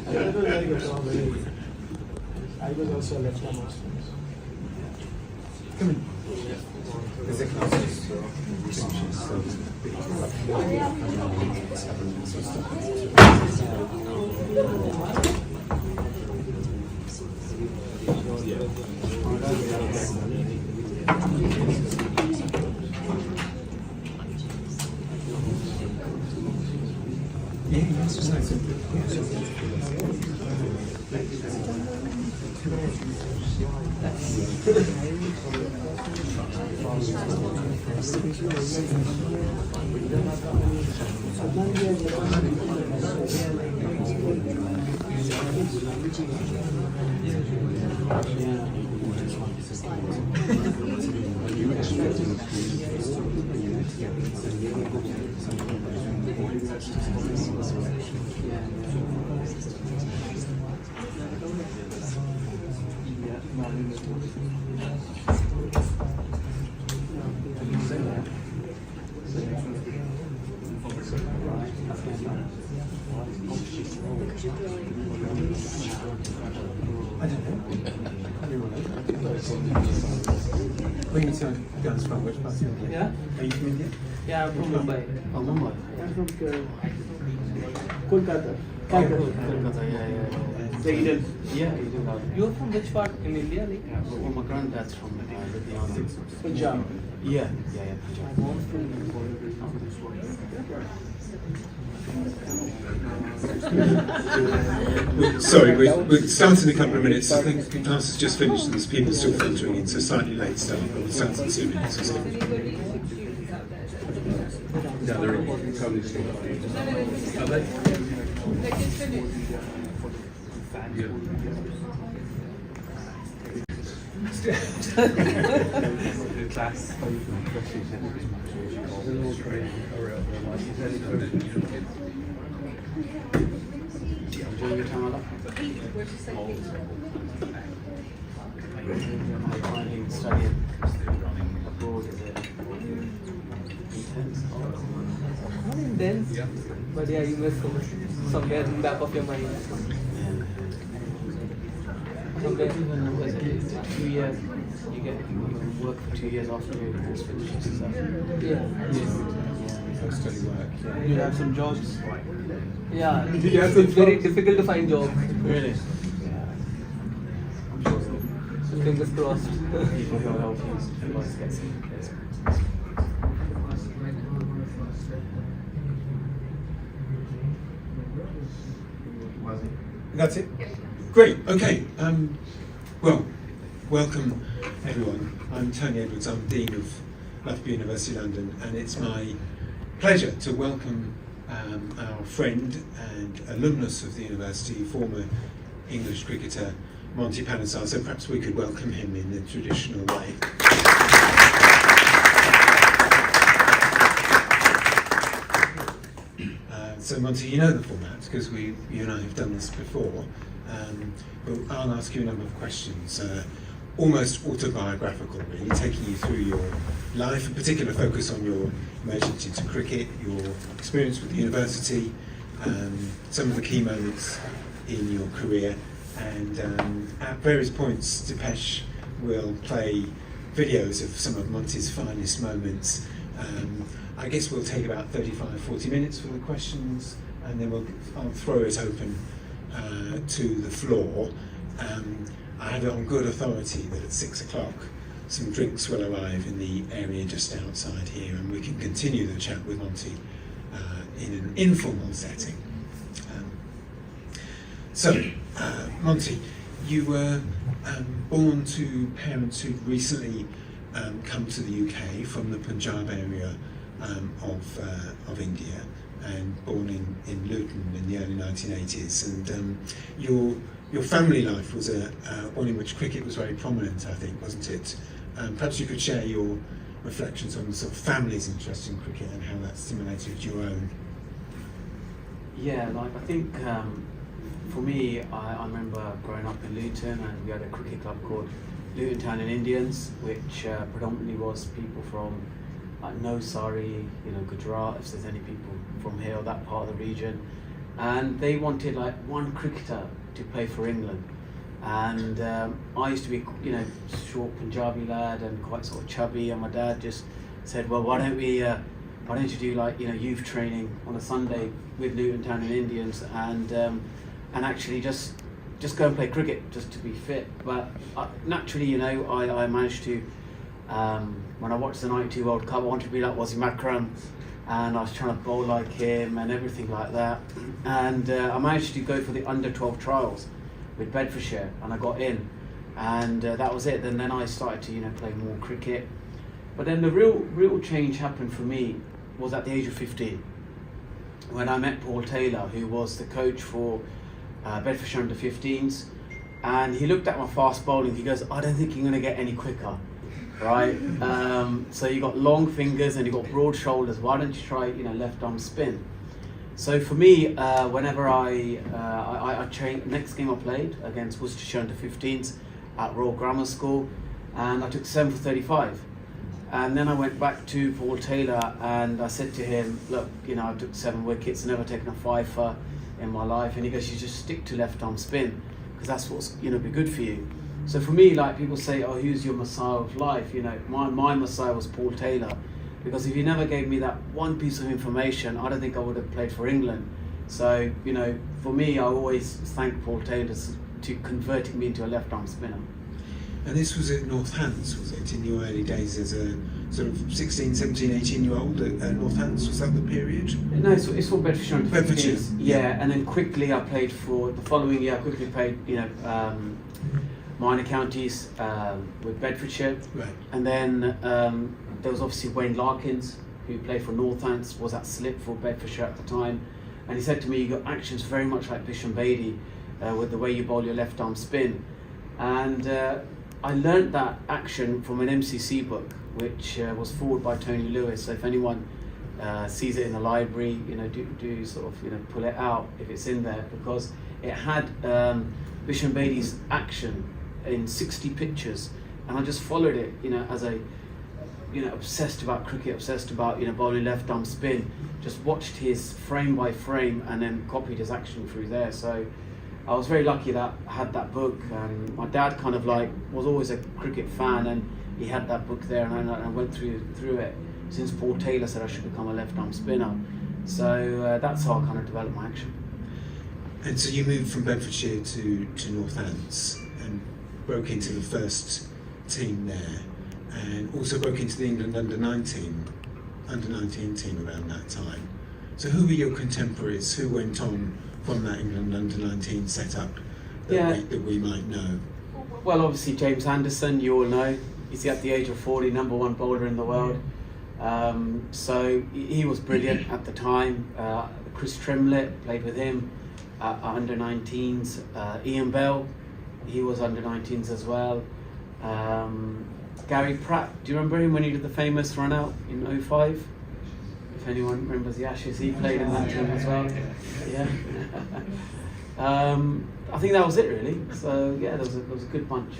That was very good. I was also a left-arm. Come in. Is it Where are you going from? Which part of India? Yeah? Are you from India? Yeah, I'm from Mumbai. Oh, Mumbai. I'm from Kolkata. Kolkata, yeah. So Eden. Yeah, you do know. You're from which part in India? Like? Well, my granddad's from Ludhiana. Punjab. Yeah, My mom's from Sorry, we're starting in a couple of minutes. I think the class has just finished and there's people still filtering in, so slightly late start, but we'll start in 2 minutes or so. Yeah, they're all totally still. Are they? Yeah. class. Enjoying your time a lot? Finding studying abroad, is it intense? not intense, but yeah, you miss somewhere in the back of your mind. Somewhere even was it 2 years? You work for 2 years after your course finishes. Is that? So study work. You have some jobs. Yeah, Did you have it's some very jobs? difficult to find job. Really? I'm sure So fingers crossed. people who help you advice gets it. That's it? Great, okay. Well, welcome everyone. I'm Tony Edwards, I'm Dean of Loughborough University London, and it's my pleasure to welcome our friend and alumnus of the university, former English cricketer Monty Panesar. So perhaps we could welcome him in the traditional way. So Monty, you know the format because you and I have done this before. But I'll ask you a number of questions, almost autobiographical really, taking you through your life, a particular focus on your emergence into cricket, your experience with the university, some of the key moments in your career, and at various points Dipesh will play videos of some of Monty's finest moments. I guess we'll take about 35-40 minutes for the questions, and then I'll throw it open to the floor. I have it on good authority that at 6 o'clock some drinks will arrive in the area just outside here, and we can continue the chat with Monty in an informal setting. Monty, you were born to parents who'd recently come to the UK from the Punjab area of India, and born in Luton in the early 1980s. And your family life was one in which cricket was very prominent, I think, wasn't it? Perhaps you could share your reflections on the sort of family's interest in cricket and how that stimulated your own. Yeah, like I think for me, I remember growing up in Luton, and we had a cricket club called Luton Town and Indians, which predominantly was people from Navsari, Gujarat, if there's any people from here or that part of the region. and they wanted like one cricketer to play for England. And I used to be, short Punjabi lad and quite sort of chubby, and my dad just said, well, why don't you do like, youth training on a Sunday with Luton Town and Indians, and actually just go and play cricket just to be fit. But naturally, I managed to, when I watched the 92 World Cup, I wanted to be like Wasim Akram, and I was trying to bowl like him and everything like that. And I managed to go for the under 12 trials with Bedfordshire, and I got in, and that was it. Then I started to play more cricket. But then the real change happened for me was at the age of 15, when I met Paul Taylor, who was the coach for Bedfordshire under 15s, and he looked at my fast bowling. He goes, I don't think you're going to get any quicker, right? So you got long fingers and you got broad shoulders. Why don't you try left arm spin? So for me, whenever I trained, next game I played against Worcestershire under 15s at Royal Grammar School, and I took 7 for 35. And then I went back to Paul Taylor and I said to him, look, I took 7 wickets, never taken a fifer in my life. And he goes, you just stick to left arm spin, because that's what's be good for you. So for me, like people say, oh, who's your messiah of life? My messiah was Paul Taylor. Because if you never gave me that one piece of information, I don't think I would have played for England. So, for me, I always thank Paul Taylor to converting me into a left-arm spinner. And this was at Northants, was it, in your early days as a sort of 16, 17, 18-year-old at Northants? Was that the period? No, it's for Bedfordshire. Bedfordshire. Yeah, and then quickly I played for, the following year I quickly played, minor counties with Bedfordshire. Right. And then there was obviously Wayne Larkins, who played for Northants, was at slip for Bedfordshire at the time, and he said to me, you got actions very much like Bisham Beatty with the way you bowl your left arm spin. And I learnt that action from an MCC book, which was forwarded by Tony Lewis. So if anyone sees it in the library, do sort of pull it out if it's in there, because it had Bisham Beatty's action in 60 pictures, and I just followed it, as a obsessed about cricket, obsessed about bowling left arm spin. Just watched his frame by frame and then copied his action through there. So I was very lucky that I had that book. My dad kind of was always a cricket fan, and he had that book there, and I went through it since Paul Taylor said I should become a left arm spinner. So that's how I kind of developed my action. And so you moved from Bedfordshire to Northants and broke into the first team there, and also broke into the England under 19 team around that time. So who were your contemporaries? Who went on from that England under 19 setup that we might know? Well, obviously James Anderson, you all know. He's at the age of 40, #1 bowler in the world. So he was brilliant at the time. Chris Tremlett played with him under 19s. Ian Bell, he was under 19s as well. Gary Pratt, do you remember him when he did the famous run out in 05? If anyone remembers the Ashes, he played in that team as well. Yeah. I think that was it really. So yeah, there was a good bunch.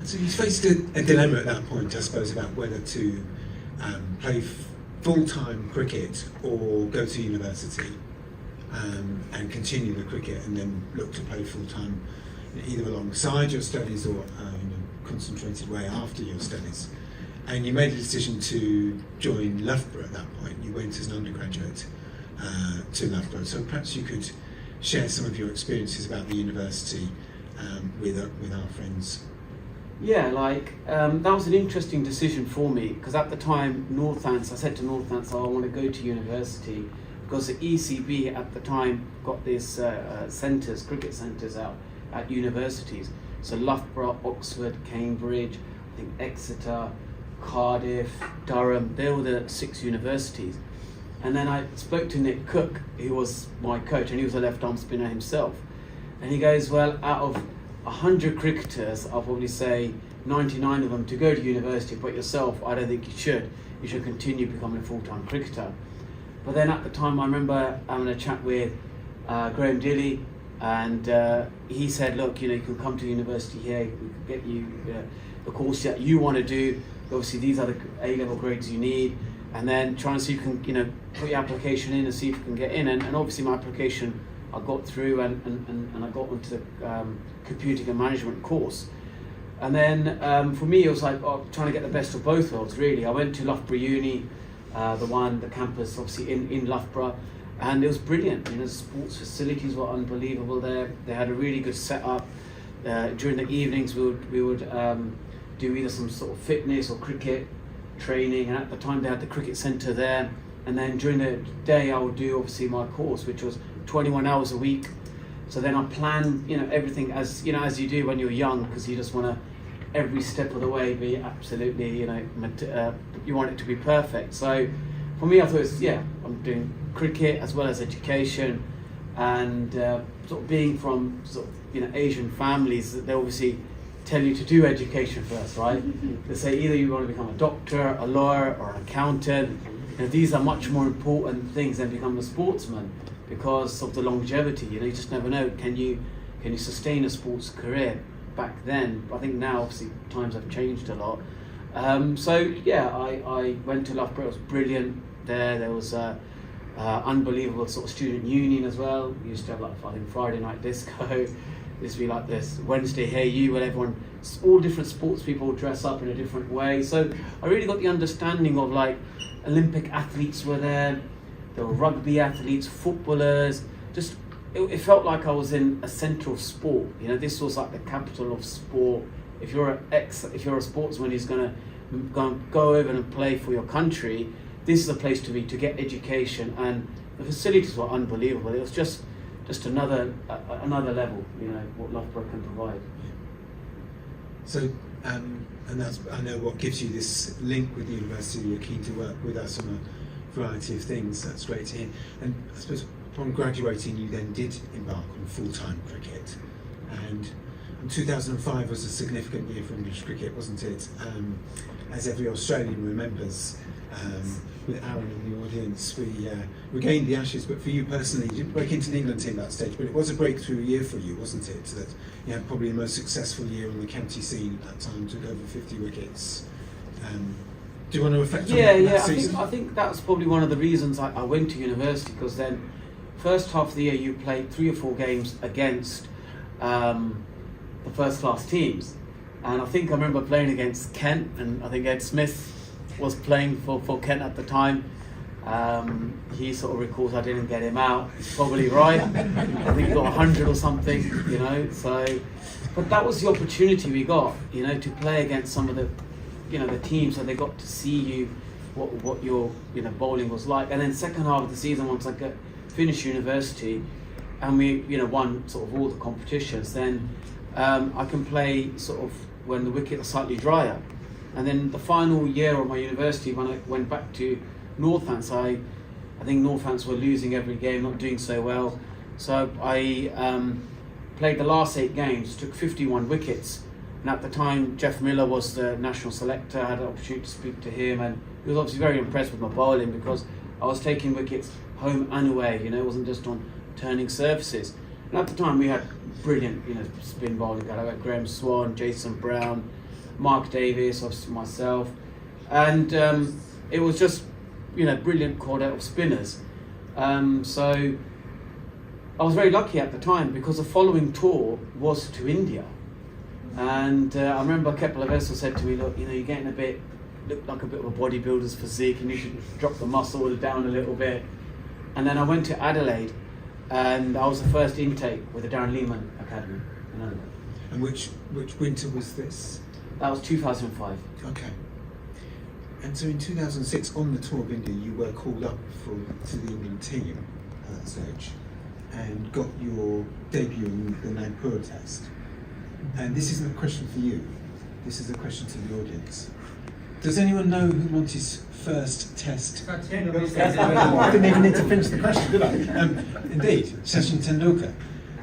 So you faced a dilemma at that point, I suppose, about whether to play full-time cricket or go to university and continue the cricket and then look to play full-time either alongside your studies or in a concentrated way after your studies. And you made a decision to join Loughborough at that point. You went as an undergraduate to Loughborough. So perhaps you could share some of your experiences about the university with our friends. Yeah, that was an interesting decision for me, because at the time, Northants, I said to Northants, I want to go to university, because the ECB at the time got these centres, cricket centres out at universities. So Loughborough, Oxford, Cambridge, I think Exeter, Cardiff, Durham, they were the 6 universities. And then I spoke to Nick Cook, who was my coach, and he was a left arm spinner himself. And he goes, well, out of 100 cricketers, I'll probably say 99 of them to go to university, but yourself, I don't think you should. You should continue becoming a full-time cricketer. But then at the time, I remember having a chat with Graham Dilley, and he said, look, you can come to university here, we can get you the course that you want to do. Obviously, these are the A-level grades you need. and then trying to see if you can, put your application in and see if you can get in. And obviously my application, I got through and I got onto the computing and management course. And then for me, it was like trying to get the best of both worlds, really. I went to Loughborough Uni, the campus obviously in Loughborough, and it was brilliant. The sports facilities were unbelievable there. They had a really good setup. During the evenings, we would do either some sort of fitness or cricket training, and at the time they had the cricket centre there. And then during the day, I would do obviously my course, which was 21 hours a week. So then I planned, everything as you do when you're young, because you just want to every step of the way be absolutely, you want it to be perfect. So for me, I thought, I'm doing cricket as well as education, and sort of being from Asian families, they obviously tell you to do education first, right? They say either you want to become a doctor, a lawyer, or an accountant. These are much more important things than becoming a sportsman, because of the longevity. You just never know. Can you sustain a sports career? Back then, I think now obviously times have changed a lot. I went to Loughborough. It was brilliant there. There was unbelievable sort of student union as well. We used to have I think Friday night disco. Used to be like this Wednesday Hey You, where all different sports people dress up in a different way. So I really got the understanding of Olympic athletes were there. There were rugby athletes, footballers. It felt like I was in a centre of sport. This was like the capital of sport. If you're a sportsman who's going to go over and play for your country, this is a place to be, to get education, and the facilities were unbelievable. It was just another level, what Loughborough can provide. So, and that's, I know, what gives you this link with the university. You're keen to work with us on a variety of things. That's great to hear. And I suppose upon graduating, you then did embark on full-time cricket, and 2005 was a significant year for English cricket, wasn't it? As every Australian remembers, with Aaron in the audience, we gained the Ashes, but for you personally, you didn't break into the England team that stage, but it was a breakthrough year for you, wasn't it? That you had probably the most successful year on the county scene at that time, took over 50 wickets. Do you want to reflect on that season? I think that's probably one of the reasons I went to university, because then first half of the year you played 3 or 4 games against the first class teams, and I think I remember playing against Kent, and I think Ed Smith was playing for Kent at the time. He sort of recalls I didn't get him out. He's probably right. I think he got 100 or something, so but that was the opportunity we got, to play against some of the the teams, so they got to see you what your bowling was like. And then second half of the season, once I finished university and we won sort of all the competitions, then I can play sort of when the wicket is slightly drier. And then the final year of my university, when I went back to Northants, I think Northants were losing every game, not doing so well. So I played the last 8 games, took 51 wickets. And at the time, Jeff Miller was the national selector. I had an opportunity to speak to him, and he was obviously very impressed with my bowling, because I was taking wickets home and away. It wasn't just on turning surfaces. And at the time, we had brilliant, spin bowling. I had Graham Swan, Jason Brown, Mark Davis, obviously myself, and it was just, brilliant quartet of spinners. So I was very lucky at the time, because the following tour was to India. And I remember Kepler Vessel said to me, look, you're getting look like a bit of a bodybuilder's physique, and you should drop the muscle down a little bit. And then I went to Adelaide, and I was the first intake with the Darren Lehman Academy in Adelaide. And which winter was this? That was 2005. Okay. And so in 2006, on the tour of India, you were called up to the England team at that stage, and got your debut in the Nagpur test. And this isn't a question for you, this is a question to the audience. Does anyone know who Monty's first test? I didn't even need to finish the question, did I? Indeed, Sachin Tendulkar.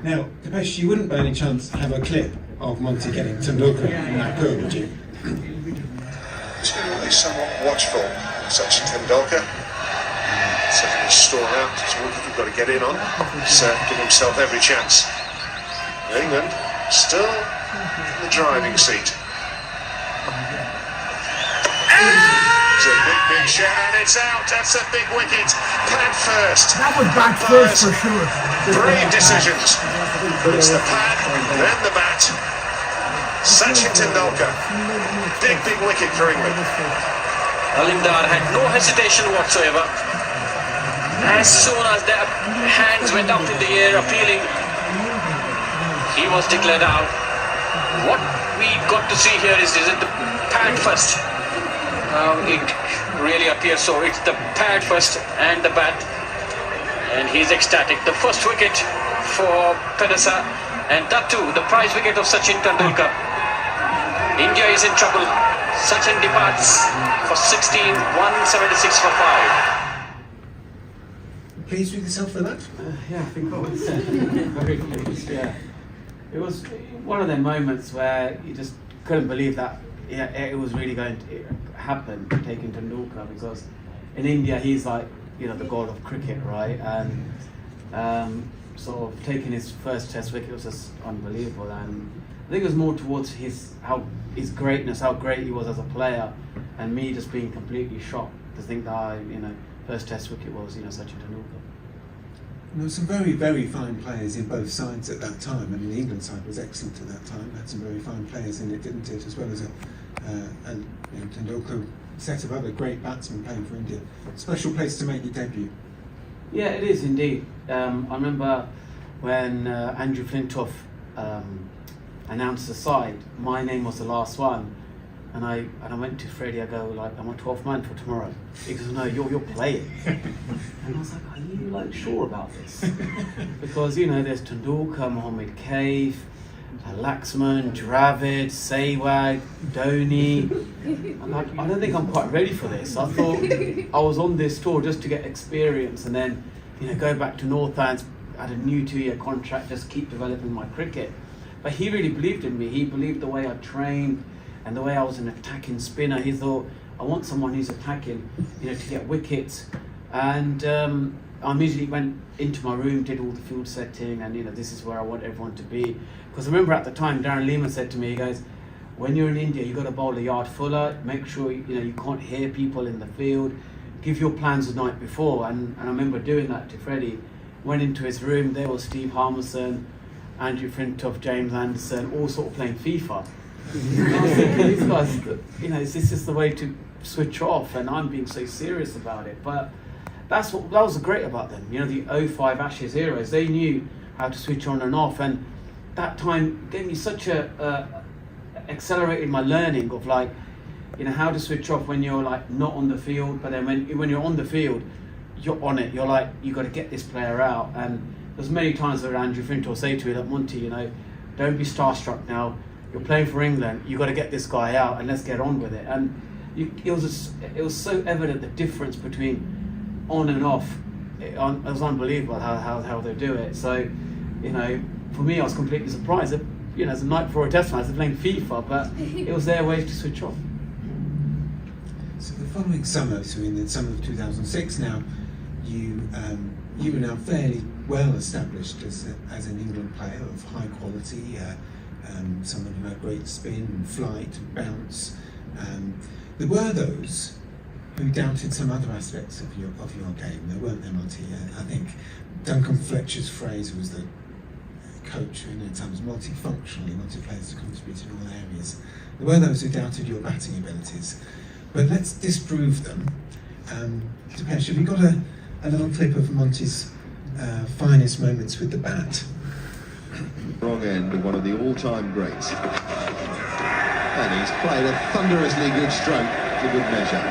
Now, Dipesh, you wouldn't by any chance have a clip of Monty getting Tendulkar in Nagpur, would you? To a somewhat watchful Sachin Tendulkar. Setting his store out, it's a wicket you've got to get in on. He's giving himself every chance. England still in the driving seat. It's a big shot and it's out. That's a big wicket. Pad first. That was back first for sure. Brave decisions. It's the pad, then the bat. Sachin Tendulkar. Big wicket for England. Alindar had no hesitation whatsoever. As soon as their hands went up in the air appealing, he was declared out. What we got to see here is it the pad first? It really appears so. It's the pad first and the bat, and he's ecstatic. The first wicket for Panesar, and that too, the prize wicket of Sachin Tendulkar. India is in trouble. Sachin departs for 16, 176 for 5. Pleased with yourself for that? Yeah, I think I was very pleased. Yeah, it was one of them moments where you just couldn't believe that it was really going to happen, taking Tendulkar, because in India he's like, you know, the god of cricket, right? And sort of taking his first Test wicket was just unbelievable. And I think it was more towards his greatness, how great he was as a player, and me just being completely shocked to think that first Test wicket was Sachin Tendulkar. There were some very fine players in both sides at that time. I mean, the England side was excellent at that time. Had some very fine players in it, didn't it? As well as a Tendulkar set of other great batsmen playing for India. Special place to make your debut. Yeah, it is indeed. I remember when Andrew Flintoff announced the side, my name was the last one, and I went to Freddie. I go like, I'm a 12th man for tomorrow. He goes, no, you're playing. And I was like, are you sure about this? Because there's Tendulkar, Mohammed Kaif, Laxman, Dravid, Sehwag, Dhoni. I'm like, I don't think I'm quite ready for this. I thought I was on this tour just to get experience and then go back to Northants, had a new 2-year contract, just keep developing my cricket. But he really believed in me. He believed the way I trained and the way I was an attacking spinner. He thought, I want someone who's attacking, to get wickets. And I immediately went into my room, did all the field setting, and this is where I want everyone to be. Because I remember at the time, Darren Lehman said to me, he goes, when you're in India, you've got to bowl a yard fuller, make sure you can't hear people in the field, give your plans the night before. And I remember doing that to Freddie. Went into his room, there was Steve Harmison, Andrew Flintoff, James Anderson, all sort of playing FIFA. And I was thinking, these guys, this is the way to switch off, and I'm being so serious about it. But that was great about them. The 05 Ashes heroes, they knew how to switch on and off, and that time gave me such accelerated my learning of how to switch off when you're not on the field, but then when you're on the field, you're on it. You're you got to get this player out. And there's many times that Andrew Flintoff will say to me, like, Monty, don't be starstruck now. You're playing for England. You got to get this guy out and let's get on with it. And it was so evident the difference between on and off. It was unbelievable how they do it. So, for me, I was completely surprised that as a night before a Test match, they're playing FIFA, but it was their way to switch off. So the following summer, so in the summer of 2006, now you were now fairly well established as an England player of high quality. Someone who had great spin, and flight, and bounce. There were those who doubted some other aspects of your game. There weren't there, Monty? I think Duncan Fletcher's phrase was that coach who in terms multifunctional, you wanted players to contribute in all areas. There were those who doubted your batting abilities, but let's disprove them. Dipesh, have you got a little clip of Monty's finest moments with the bat? Wrong end of one of the all-time greats, and he's played a thunderously good stroke for good measure.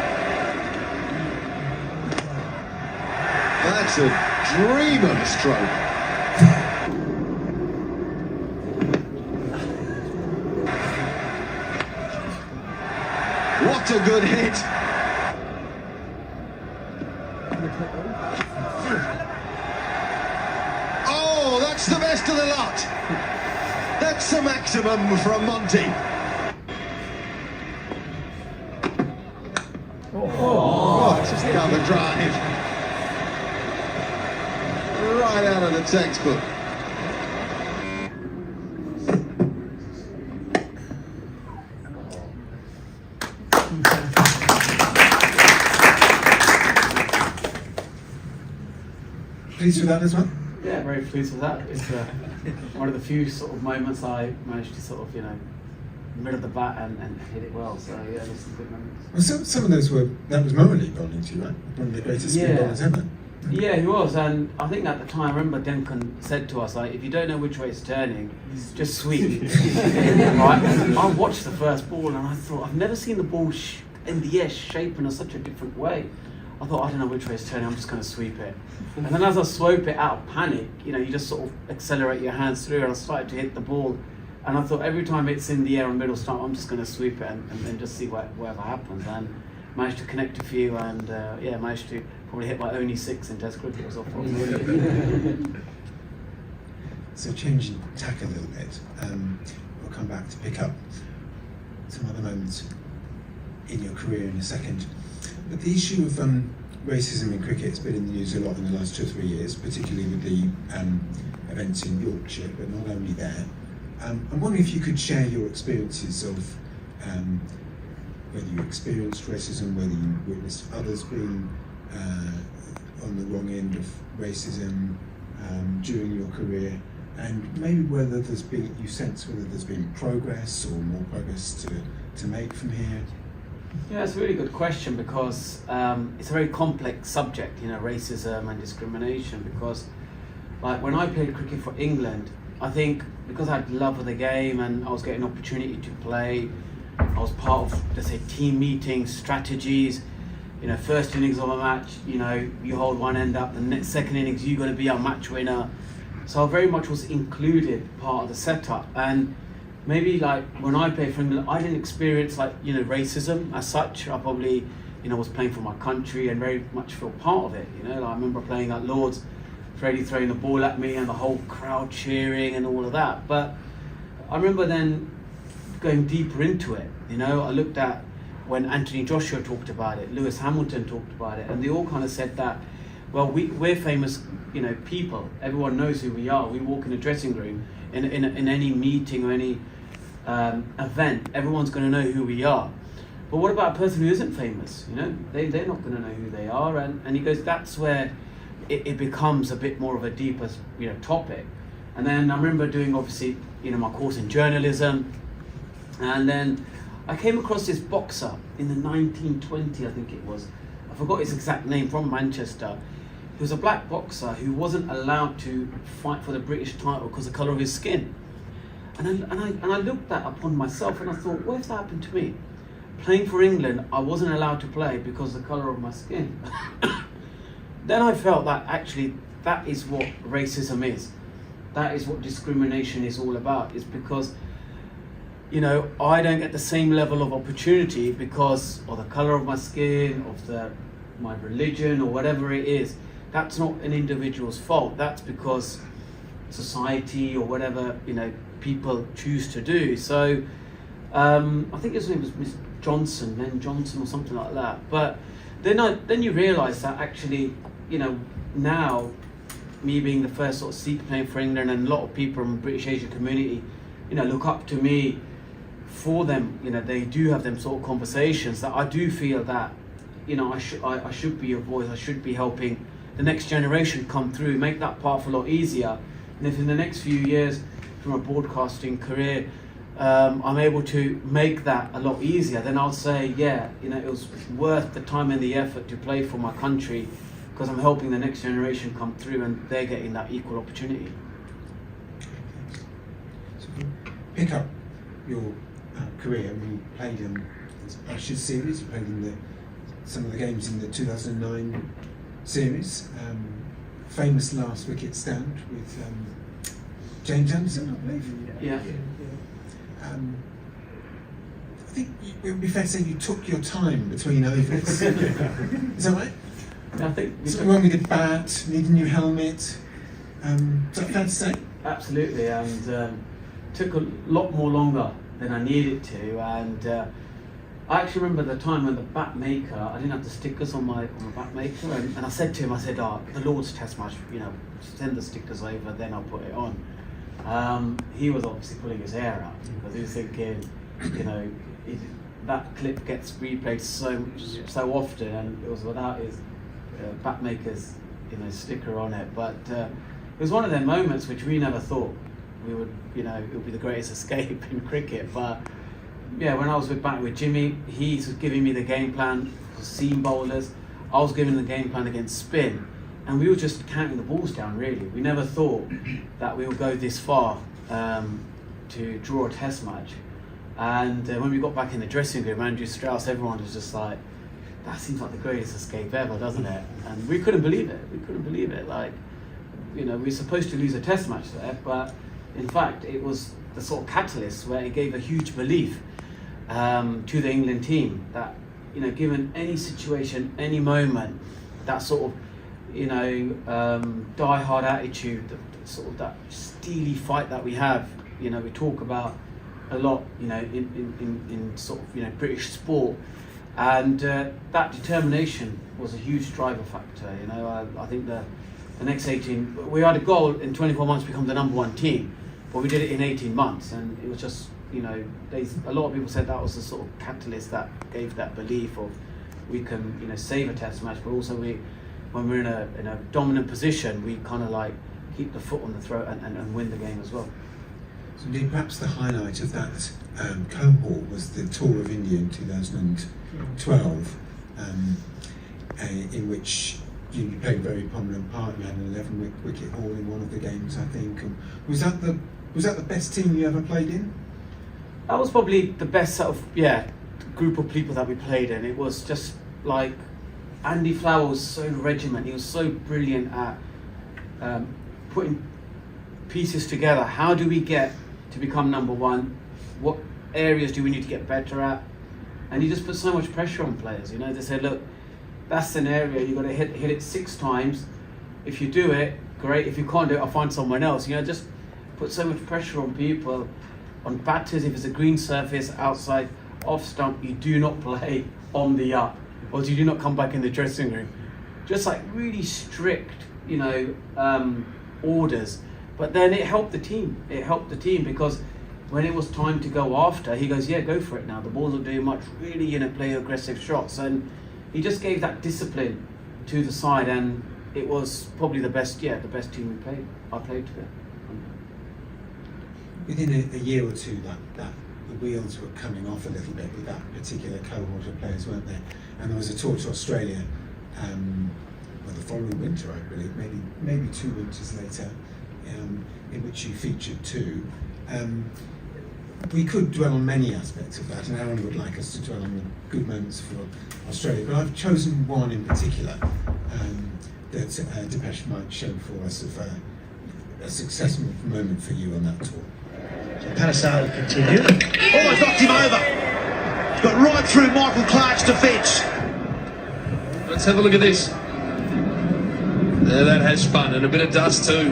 That's a dream of a stroke. What a good hit! Oh, that's the best of the lot! That's the maximum from Monty. Oh, it's just cover drive. Right out of the textbook. pleased with that as well? Yeah, very pleased with that. It's one of the few sort of moments I managed to sort of, middle of the bat and hit it well. So yeah, there's some good moments. Well, some of those that was Morley bowling to you, right? One of the greatest spin bowlers ever. Yeah, he was, and I think at the time, I remember Duncan said to us, like, if you don't know which way it's turning, just sweep. Right? I watched the first ball and I thought, I've never seen the ball in the air shapen in such a different way. I thought, I don't know which way it's turning, I'm just going to sweep it. And then as I swope it out of panic, you just sort of accelerate your hands through, and I started to hit the ball. And I thought, every time it's in the air in middle stump, I'm just going to sweep it and then just see whatever happens. And managed to connect a few, and managed to probably hit my only 6 in Test cricket. So changing tack a little bit, we'll come back to pick up some other moments in your career in a second. But the issue of racism in cricket has been in the news a lot in the last 2 or 3 years, particularly with the events in Yorkshire, but not only there. I'm wondering if you could share your experiences of whether you experienced racism, whether you witnessed others being on the wrong end of racism during your career, and maybe whether you sense whether there's been progress or more progress to make from here. Yeah, it's a really good question, because it's a very complex subject, racism and discrimination, because like when I played cricket for England, I think because I had love of the game and I was getting an opportunity to play, I was part of, let's say, team meetings, strategies, first innings of a match, you hold one end up, the next second innings you got to be our match winner. So I very much was included, part of the setup. And maybe like when I played for England, I didn't experience racism as such. I probably, was playing for my country and very much feel part of it. Like I remember playing at Lord's, Freddie throwing the ball at me and the whole crowd cheering and all of that. But I remember then going deeper into it. I looked at when Anthony Joshua talked about it, Lewis Hamilton talked about it, and they all kind of said that, well, we're famous, people. Everyone knows who we are. We walk in a dressing room, in any meeting or any event, everyone's going to know who we are. But what about a person who isn't famous? They're not going to know who they are. And he goes, that's where it becomes a bit more of a deeper, topic. And then I remember doing, obviously, my course in journalism. And then I came across this boxer in the 1920, I think it was. I forgot his exact name, from Manchester. He was a black boxer who wasn't allowed to fight for the British title because of the colour of his skin. And I looked that upon myself and I thought, what if that happened to me? Playing for England, I wasn't allowed to play because of the colour of my skin. Then I felt that actually that is what racism is. That is what discrimination is all about. Is because, I don't get the same level of opportunity because of the colour of my skin, of my religion, or whatever it is. That's not an individual's fault. That's because society or whatever, people choose to do. So I think his name was Miss Johnson, then Johnson or something like that. But then you realise that actually, now, me being the first sort of Sikh playing for England, and a lot of people from the British Asian community, look up to me for them. They do have them sort of conversations that I do feel that, I should be a voice. I should be helping the next generation come through, make that path a lot easier. And if in the next few years, from a broadcasting career, I'm able to make that a lot easier, then I'll say, yeah, it was worth the time and the effort to play for my country, because I'm helping the next generation come through and they're getting that equal opportunity. So pick up your career. You played in the Ashes series, you played in some of the games in the 2009 series. Famous last wicket stand with James Anderson, I believe. Yeah. I think it would be fair to say you took your time between overs. Is that right? I think Something wrong with the bat, need a new helmet. Is that fair to say? Absolutely, and took a lot more longer than I needed to. And I actually remember the time when the bat maker, I didn't have the stickers on my bat maker, and I said to him, the Lord's Test match, send the stickers over, then I'll put it on. He was obviously pulling his hair out because he was thinking, that clip gets replayed so often, and it was without his bat maker's sticker on it. But it was one of them moments which we never thought we would, it would be the greatest escape in cricket. But yeah, when I was back with Jimmy, he was giving me the game plan for seam bowlers. I was giving the game plan against spin, and we were just counting the balls down. Really, we never thought that we would go this far to draw a test match. And when we got back in the dressing room, Andrew Strauss, everyone was just like, that seems like the greatest escape ever, doesn't it? And we couldn't believe it. Like, we're supposed to lose a test match there, but in fact, it was the sort of catalyst where it gave a huge belief to the England team that, given any situation, any moment, that sort of, die-hard attitude, sort of that steely fight that we have, we talk about a lot, in sort of, British sport. And that determination was a huge driver factor. I think the next 18, we had a goal in 24 months to become the #1 team, but we did it in 18 months, and it was just, a lot of people said that was the sort of catalyst that gave that belief of we can, save a test match, but also when we're in a dominant position, we kind of like keep the foot on the throat and win the game as well. So indeed, perhaps the highlight of that cohort was the tour of India in 2012, in which you played a very prominent part. You had an 11-wicket haul in one of the games, I think. And was that the best team you ever played in? That was probably the best sort of group of people that we played in. It was just like Andy Flower was so regiment. He was so brilliant at putting pieces together. How do we get to become #1? What areas do we need to get better at? And he just put so much pressure on players. They said, look, that's an area you've got to hit it 6 times. If you do it, great. If you can't do it, I'll find someone else. Just put so much pressure on people, on batters. If it's a green surface, outside, off stump, you do not play on the up, or you do not come back in the dressing room. Just like really strict, orders. But then it helped the team. It helped the team because when it was time to go after, he goes, yeah, go for it now. The balls are doing much, really, play aggressive shots. And he just gave that discipline to the side, and it was probably the best team I played together. Within a year or two, that the wheels were coming off a little bit with that particular cohort of players, weren't there? And there was a tour to Australia, the following winter, I believe, maybe 2 winters later, in which you featured too. We could dwell on many aspects of that, and Aaron would like us to dwell on the good moments for Australia, but I've chosen one in particular that Depeche might show for us of a successful moment for you on that tour. So Panesar will continue. Almost knocked him over. Got right through Michael Clark's defence. Let's have a look at this. There, that has spun, and a bit of dust too.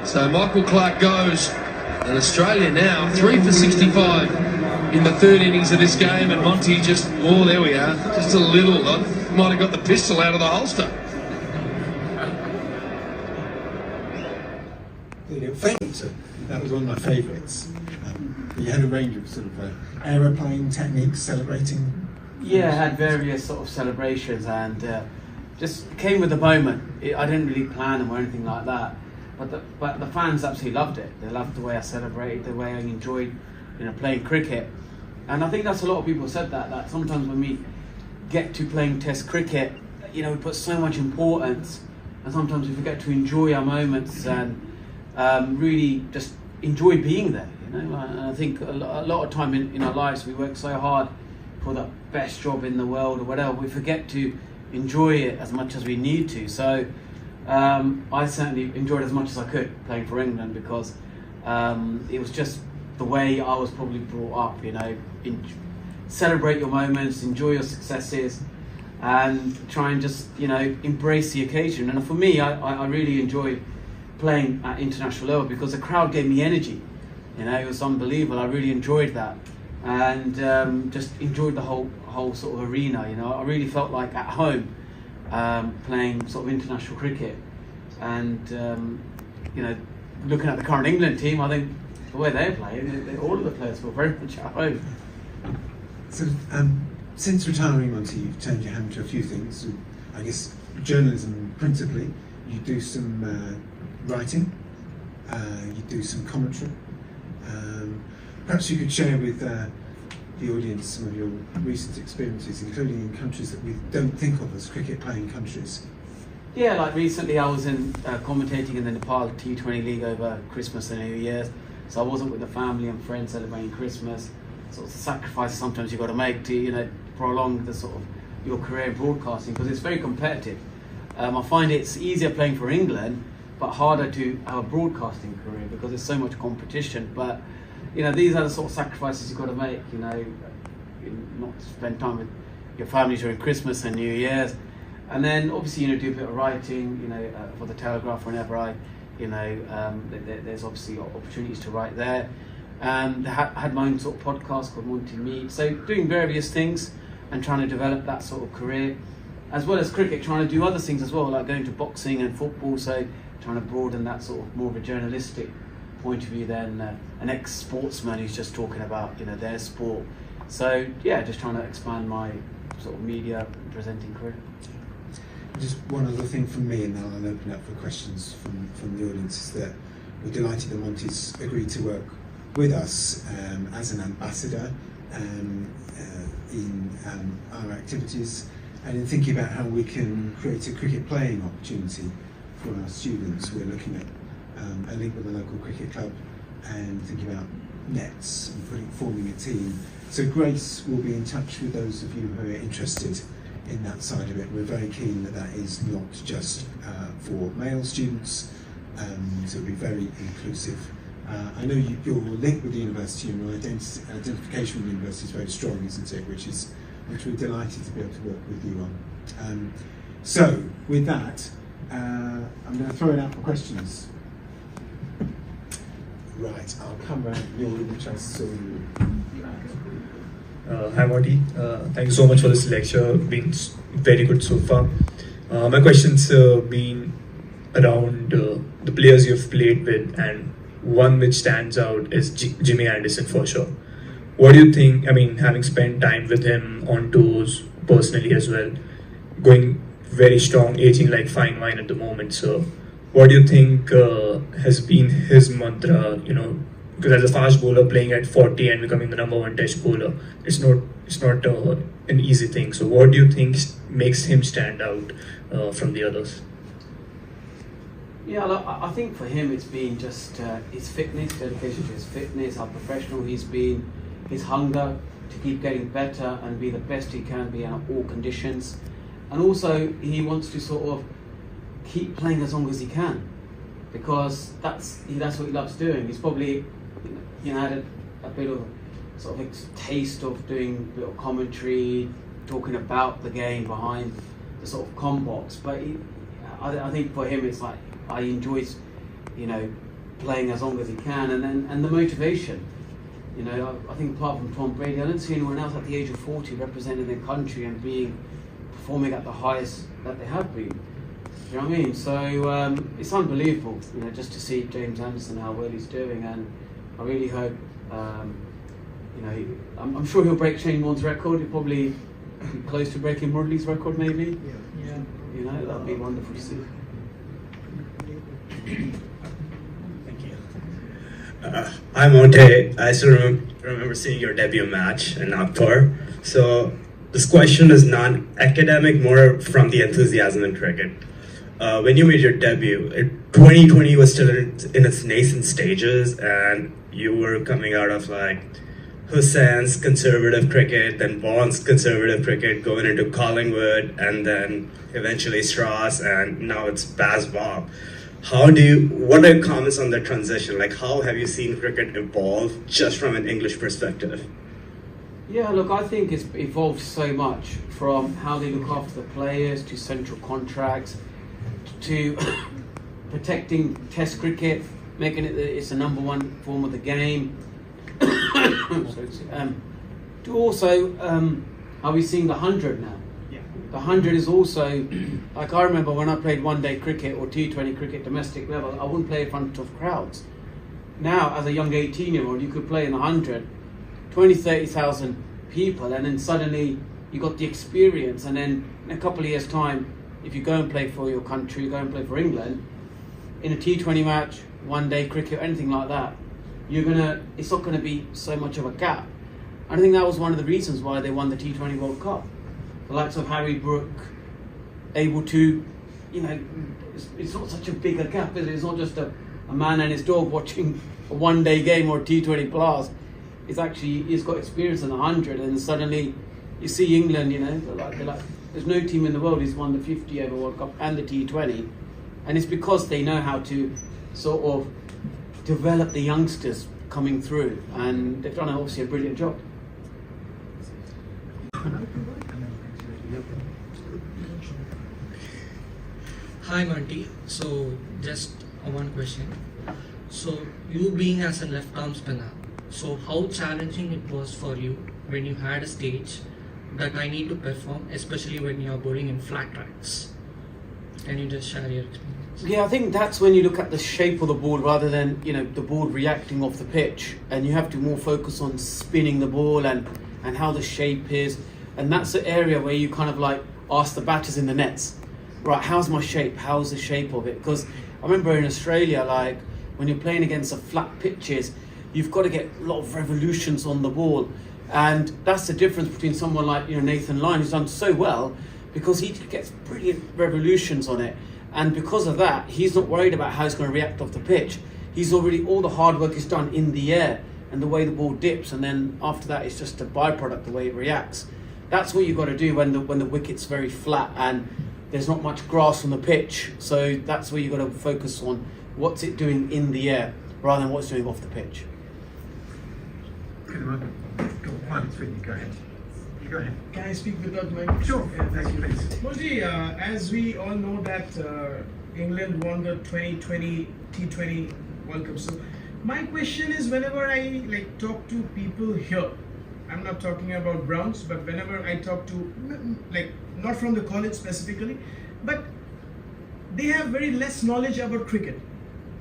So Michael Clark goes, and Australia now 3 for 65 in the 3rd innings of this game, and Monty just, there we are, just a little, might have got the pistol out of the holster. Famous. That was one of my favourites. You had a range of sort of aeroplane techniques celebrating. Yeah, I had various sort of celebrations, and just came with the moment. I didn't really plan them or anything like that, but the fans absolutely loved it. They loved the way I celebrated, the way I enjoyed, playing cricket. And I think that's a lot of people said that sometimes when we get to playing Test cricket, we put so much importance, and sometimes we forget to enjoy our moments and really just enjoy being there. And I think a lot of time in our lives we work so hard for the best job in the world or whatever, we forget to enjoy it as much as we need to. So I certainly enjoyed as much as I could playing for England, because it was just the way I was probably brought up, celebrate your moments, enjoy your successes, and try and just, embrace the occasion. And for me, I really enjoyed playing at international level because the crowd gave me energy. It was unbelievable. I really enjoyed that, and just enjoyed the whole sort of arena. I really felt like at home playing sort of international cricket, and looking at the current England team, I think the way they're playing, all of the players feel very much at home. So, since retiring, Monty, you've turned your hand to a few things. I guess journalism principally. You do some writing, you do some commentary. Perhaps you could share with the audience some of your recent experiences, including in countries that we don't think of as cricket-playing countries. Yeah, like recently I was in commentating in the Nepal T20 League over Christmas and New Year's, so I wasn't with the family and friends celebrating Christmas. Sort of sacrifices sometimes you've got to make to prolong the sort of your career in broadcasting, because it's very competitive. I find it's easier playing for England, but harder to have a broadcasting career because there's so much competition. But these are the sort of sacrifices you've got to make. Not to spend time with your family during Christmas and New Year's, and then obviously do a bit of writing. For the Telegraph whenever there's obviously opportunities to write there. And I had my own sort of podcast called Monty Meet. So doing various things and trying to develop that sort of career, as well as cricket, trying to do other things as well, like going to boxing and football. So trying to broaden that sort of more of a journalistic point of view than an ex-sportsman who's just talking about their sport. So yeah, just trying to expand my sort of media presenting career. Just one other thing from me, and then I'll open up for questions from the audience, is that we're delighted that Monty's agreed to work with us as an ambassador in our activities, and in thinking about how we can create a cricket playing opportunity for our students. We're looking at a link with a local cricket club and thinking about nets and forming a team. So Grace will be in touch with those of you who are interested in that side of it. We're very keen that is not just for male students, so it'll be very inclusive. I know your link with the university and your identification with the university is very strong, isn't it? Which we're delighted to be able to work with you on. So with that, I'm going to throw it out for questions. Right, I'll come round. You'll give me a chance to. Hi Monty, thank you so much for this lecture. Been very good so far. My question's been around the players you've played with, and one which stands out is Jimmy Anderson for sure. What do you think, having spent time with him on tours personally as well, going very strong, aging like fine wine at the moment, so what do you think has been his mantra, because as a fast bowler playing at 40 and becoming the #1 test bowler, it's not an easy thing. So what do you think makes him stand out from the others? Yeah, I think for him it's been just his fitness, dedication to his fitness, how professional he's been, his hunger to keep getting better and be the best he can be in all conditions. And also he wants to sort of keep playing as long as he can, because that's what he loves doing. He's probably had a bit of sort of taste of doing a bit of commentary, talking about the game behind the sort of combox, but I think for him it's like he enjoys playing as long as he can, and the motivation. I think apart from Tom Brady, I don't see anyone else at the age of 40 representing their country and performing at the highest that they have been. You know what I mean? So it's unbelievable, just to see James Anderson, how well he's doing, and I really hope, I'm sure he'll break Shane Warne's record. He'll probably be close to breaking Murley's record, maybe. Yeah. That'd be wonderful to see. Thank you. Hi Monty, I still remember seeing your debut match in Loughborough. So this question is non-academic, more from the enthusiasm in cricket. When you made your debut, 2020 was still in its nascent stages, and you were coming out of like Hussein's conservative cricket, then Vaughan's conservative cricket, going into Collingwood, and then eventually Strauss, and now it's Bazball. What are your comments on that transition? Like, how have you seen cricket evolve just from an English perspective? Yeah, look, I think it's evolved so much, from how they look after the players, to central contracts, to protecting Test cricket, making it that it's the #1 form of the game, to also how we're seeing the 100 now. Yeah. The 100 is also, like I remember when I played one-day cricket or T20 cricket domestic level, I wouldn't play in front of crowds. Now, as a young 18-year-old, you could play in the 100, 20, 30,000 people, and then suddenly you got the experience, and then in a couple of years' time, if you go and play for your country, go and play for England, in a T20 match, one day cricket, anything like that, it's not gonna be so much of a gap. And I think that was one of the reasons why they won the T20 World Cup. The likes of Harry Brook, able to, it's not such a bigger gap, is it? It's not just a man and his dog watching a one-day game or a T20 Plus. It's actually, he's got experience in 100, and suddenly you see England, they're like, there's no team in the world who's won the 50 over World Cup and the T20, and it's because they know how to sort of develop the youngsters coming through, and they've done obviously a brilliant job. Hi Monty, so just one question. So you being as a left arm spinner, so how challenging it was for you when you had a stage that I need to perform, especially when you are bowling in flat tracks? Can you just share your experience? Yeah, I think that's when you look at the shape of the ball rather than the ball reacting off the pitch, and you have to more focus on spinning the ball and how the shape is, and that's the area where you kind of like ask the batters in the nets, right, how's my shape, how's the shape of it? Because I remember in Australia, like when you're playing against the flat pitches, you've got to get a lot of revolutions on the ball, and that's the difference between someone like Nathan Lyon, who's done so well because he gets brilliant revolutions on it, and because of that he's not worried about how he's going to react off the pitch. He's already, all the hard work is done in the air and the way the ball dips, and then after that it's just a byproduct, the way it reacts. That's what you've got to do when the wicket's very flat and there's not much grass on the pitch. So that's where you've got to focus on what's it doing in the air rather than what's doing off the pitch. Go ahead. You go ahead. Can I speak without mic? Sure. Yeah, thank you. Please. Monty, as we all know that England won the 2020 T20 World Cup. So my question is, whenever I talk to people here, I'm not talking about Browns, but whenever I talk to, not from the college specifically, but they have very less knowledge about cricket,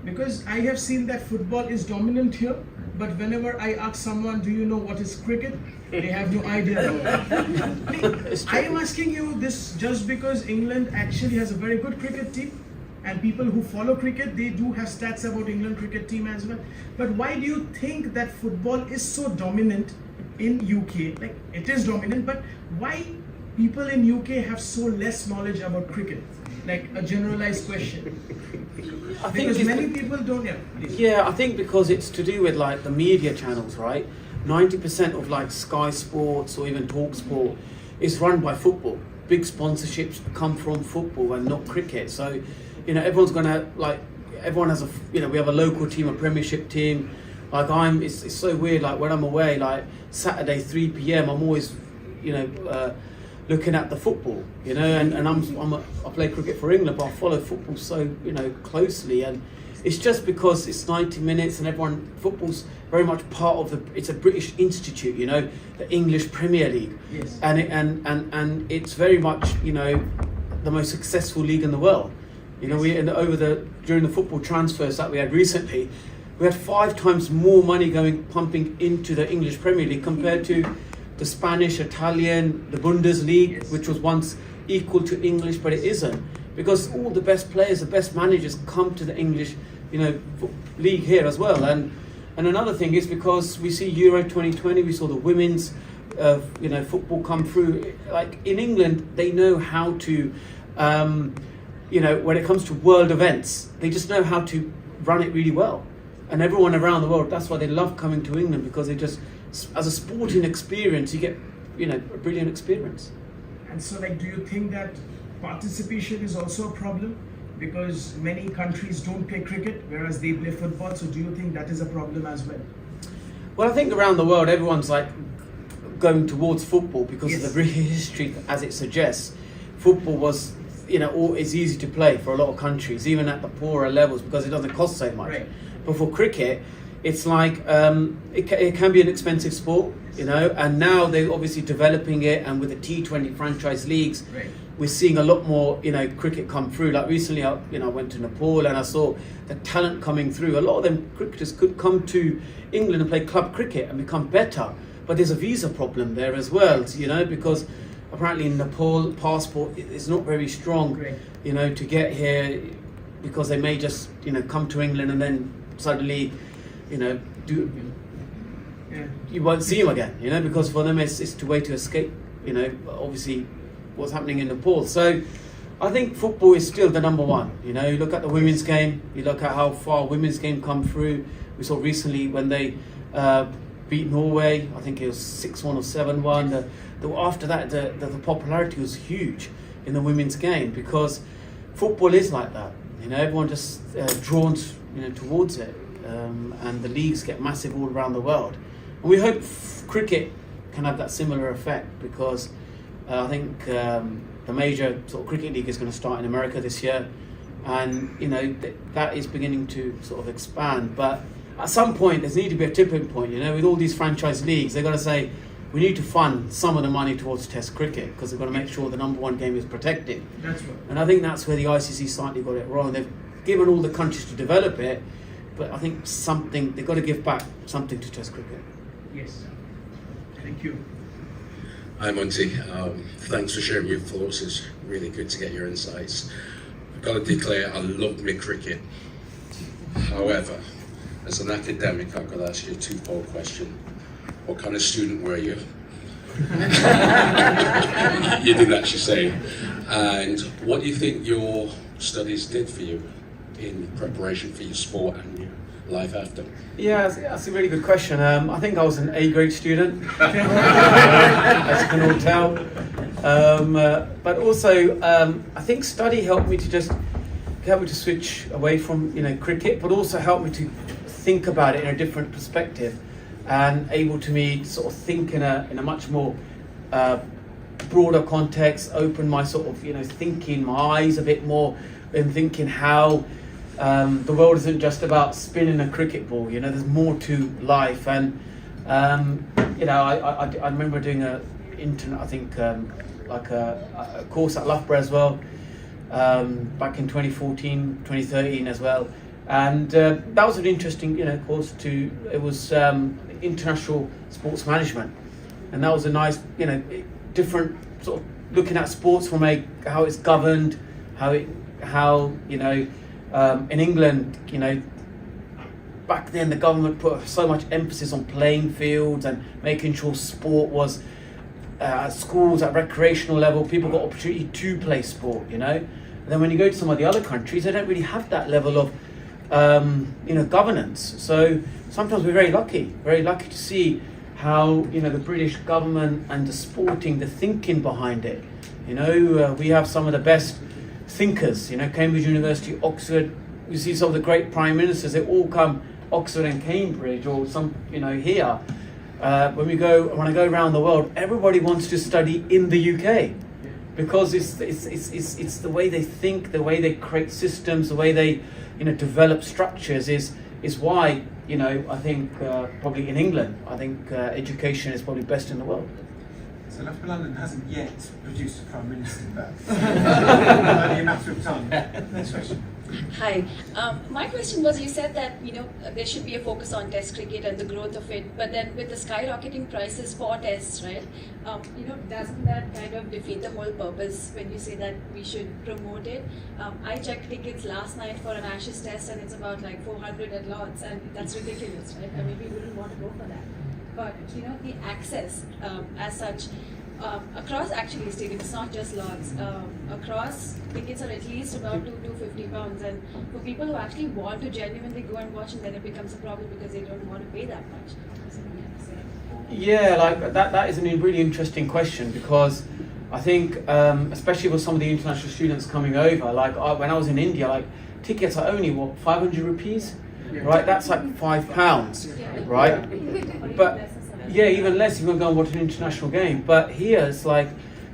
because I have seen that football is dominant here, but whenever I ask someone, do you know what is cricket? They have no idea about it. I am asking you this just because England actually has a very good cricket team, and people who follow cricket, they do have stats about England cricket team as well. But why do you think that football is so dominant in UK? Like, it is dominant, but why people in UK have so less knowledge about cricket? Like a generalized question. I think because many people don't. Yeah, I think because it's to do with the media channels, right? 90% of Sky Sports or even Talk Sport is run by football. Big sponsorships come from football and not cricket. So, everyone's gonna everyone has we have a local team, a Premiership team. It's so weird. When I'm away, Saturday 3 p.m, I'm always, looking at the football, and I play cricket for England, but I follow football so closely, and it's just because it's 90 minutes and football's very much part of it's a British institute, the English Premier League, yes. and it's very much the most successful league in the world. During the football transfers that we had recently, we had 5 times more money pumping into the English Premier League compared to the Spanish, Italian, the Bundesliga, yes, which was once equal to English, but it isn't, because all the best players, the best managers come to the English, league here as well. And another thing is because we see Euro 2020, we saw the women's, football come through. In England, they know how to, when it comes to world events, they just know how to run it really well. And everyone around the world, that's why they love coming to England, because they just, as a sporting experience, you get, a brilliant experience. And so, do you think that participation is also a problem? Because many countries don't play cricket, whereas they play football. So do you think that is a problem as well? Well, I think around the world, everyone's going towards football because yes, of the British history, as it suggests. Football was, it's easy to play for a lot of countries, even at the poorer levels, because it doesn't cost so much. Right. But for cricket, it's it can be an expensive sport, and now they're obviously developing it, and with the T20 franchise leagues, right, we're seeing a lot more, cricket come through. Recently, I went to Nepal and I saw the talent coming through. A lot of them cricketers could come to England and play club cricket and become better, but there's a visa problem there as well, because apparently in Nepal, passport is not very strong, to get here, because they may just, come to England and then suddenly, you won't see them again, because for them it's the way to escape, obviously what's happening in Nepal. So I think football is still the number one. You look at the women's game, you look at how far women's game come through. We saw recently when they beat Norway, I think it was 6-1 or 7-1. After that, the popularity was huge in the women's game, because football is like that. Everyone just drawn towards it, and the leagues get massive all around the world. And we hope cricket can have that similar effect, because I think the major sort of cricket league is going to start in America this year, and that is beginning to sort of expand. But at some point, there's need to be a tipping point. With all these franchise leagues, they've got to say, we need to fund some of the money towards Test cricket, because they've got to make sure the number one game is protected. That's right. And I think that's where the ICC slightly got it wrong. They've given all the countries to develop it, but I think they've got to give back something to Test cricket. Yes. Thank you. Hi Monty, thanks for sharing your thoughts. It's really good to get your insights. I've got to declare I love me cricket. However, as an academic, I've got to ask you a two-fold question. What kind of student were you? You didn't actually say. And what do you think your studies did for you in preparation for your sport and your life after? Yeah, that's a really good question. I think I was an A-grade student, as you can all tell. But also, I think study helped me to switch away from cricket, but also helped me to think about it in a different perspective, and able to me sort of think in a much more broader context, open my sort of thinking, my eyes a bit more, and thinking how the world isn't just about spinning a cricket ball. There's more to life. And I remember doing a course at Loughborough as well, back in 2014, 2013 as well. And that was an interesting course too. It was international sports management, and that was a nice different sort of looking at sports from how it's governed, how in England, back then the government put so much emphasis on playing fields and making sure sport was at schools, at recreational level, people got opportunity to play sport, And then when you go to some of the other countries, they don't really have that level of governance. So sometimes we're very lucky to see how the British government and the thinking behind it. We have some of the best thinkers. Cambridge University, Oxford. You see some of the great prime ministers. They all come Oxford and Cambridge, or some here. When I go around the world, everybody wants to study in the UK, because it's the way they think, the way they create systems, the way they develop structures is why I think probably in England I think education is probably best in the world. So Loughborough London hasn't yet produced a prime minister, but only a matter of time. Next question. Hi. My question was, you said that there should be a focus on Test cricket and the growth of it, but then with the skyrocketing prices for Tests, right? Doesn't that kind of defeat the whole purpose when you say that we should promote it? I checked tickets last night for an Ashes Test, and it's about like 400 at Lords, and that's ridiculous, right? I mean, we wouldn't want to go for that. But the access as such. Across actually stadiums, it's not just Lords. Across tickets are at least about £250, and for people who actually want to genuinely go and watch, and then it becomes a problem because they don't want to pay that much. Yeah, like that is a really interesting question, because I think especially with some of the international students coming over, like when I was in India, tickets are only 500 rupees, right? That's like £5, right? But yeah, even less if you want to go and watch an international game. But here it's like